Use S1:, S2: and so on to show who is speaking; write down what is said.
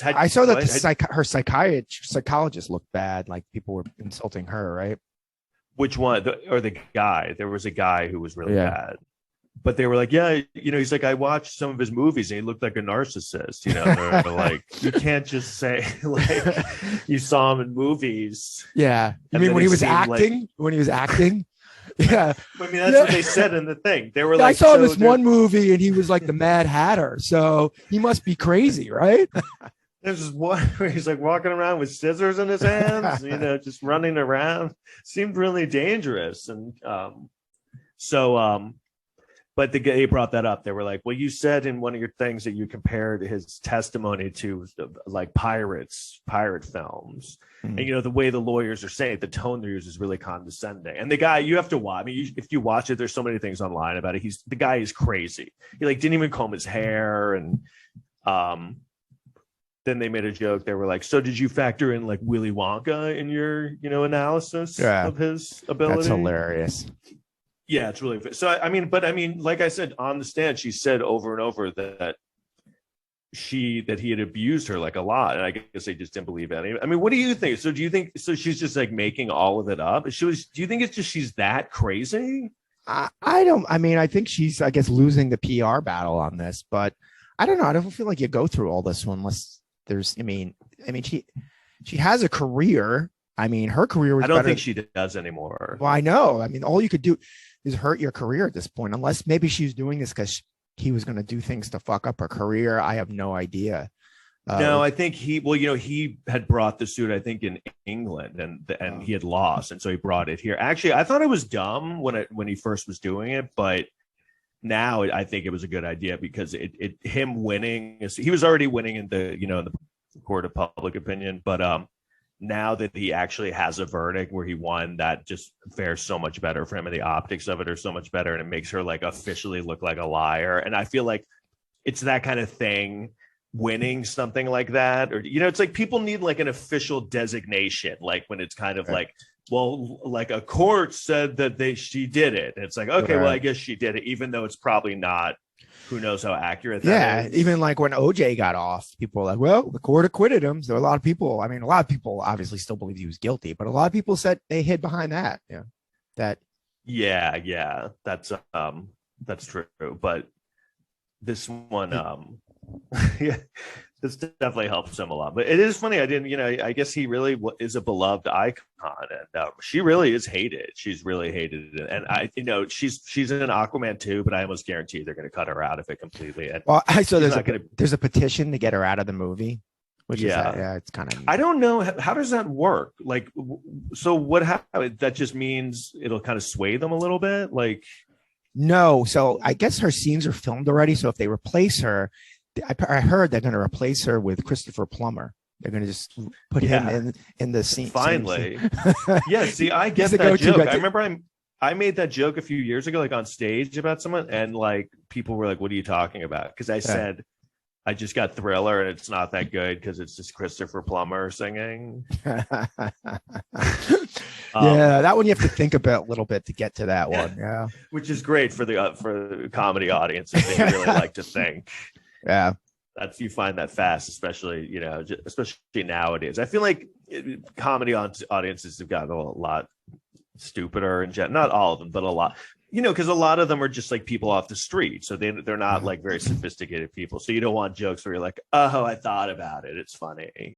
S1: I saw that her psychologist looked bad. Like people were insulting her, right?
S2: Which one? The guy? There was a guy who was really bad. But they were like, yeah, he's like, I watched some of his movies and he looked like a narcissist, They're like, you can't just say like you saw him in movies.
S1: Yeah. You mean when he was acting? Like... When he was acting? Yeah.
S2: I mean, that's what they said in the thing. They were like,
S1: I saw this one movie and he was like the Mad Hatter. So he must be crazy, right?
S2: There's this one where he's like walking around with scissors in his hands, just running around. Seemed really dangerous. And but they brought that up. They were like, well, you said in one of your things that you compared his testimony to like pirate films. And, the way the lawyers are saying it, the tone they use is really condescending. And the guy, you have to watch. I mean, if you watch it, there's so many things online about it. The guy is crazy. He like didn't even comb his hair. And then they made a joke. They were like, so did you factor in like Willy Wonka in your, analysis of his ability?
S1: That's hilarious.
S2: Yeah, it's really so. I mean, like I said on the stand, she said over and over that he had abused her like a lot, and I guess they just didn't believe any. I mean, what do you think? So, do you think she's just like making all of it up? Do you think it's just she's that crazy?
S1: I don't. I mean, I think she's, I guess, losing the PR battle on this, but I don't know. I don't feel like you go through all this one unless there's. I mean, she has a career. I mean, her career was.
S2: I don't think she does anymore.
S1: Well, I know. I mean, all you could do is hurt your career at this point, unless maybe she's doing this because he was going to do things to fuck up her career. I have no idea.
S2: No, I think he had brought the suit, I think, in England, and he had lost, and so he brought it here. Actually, I thought it was dumb when he first was doing it, but now I think it was a good idea because him winning, he was already winning in the in the court of public opinion, but now that he actually has a verdict where he won, that just fares so much better for him, and the optics of it are so much better, and it makes her like officially look like a liar. And I feel like it's that kind of thing, winning something like that, or it's like people need like an official designation, like when it's kind of like, well, like a court said that she did it. It's like, okay, well, I guess she did it, even though it's probably not. Who knows how accurate that is.
S1: Even like when OJ got off, people were like, well, the court acquitted him. So a lot of people obviously still believe he was guilty, but a lot of people said they hid behind that.
S2: Yeah. That's true. But this one, this definitely helps him a lot. But it is funny. I guess he really is a beloved icon, and she really is hated. She's really hated, and she's in Aquaman 2, but I almost guarantee they're going to cut her out of it completely. And
S1: I saw there's a petition to get her out of the movie. Which is it's kind of.
S2: I don't know how does that work. Like, so what happened? That just means it'll kind of sway them a little bit. Like,
S1: no. So I guess her scenes are filmed already. So if they replace her. I heard they're going to replace her with Christopher Plummer. They're going to just put him in the scene.
S2: Finally. Yeah, see, I get that joke. I remember I made that joke a few years ago, like on stage about someone, and like people were like, what are you talking about? Because I said, I just got Thriller and it's not that good because it's just Christopher Plummer singing.
S1: That one you have to think about a little bit to get to that one. Yeah.
S2: Which is great for the comedy audience if they really like to think.
S1: Yeah,
S2: you find that fast, especially especially nowadays. I feel like comedy audiences have gotten a lot stupider in general. Not all of them, but a lot. Because a lot of them are just like people off the street, so they're not like very sophisticated people. So you don't want jokes where you're like, oh, I thought about it, it's funny.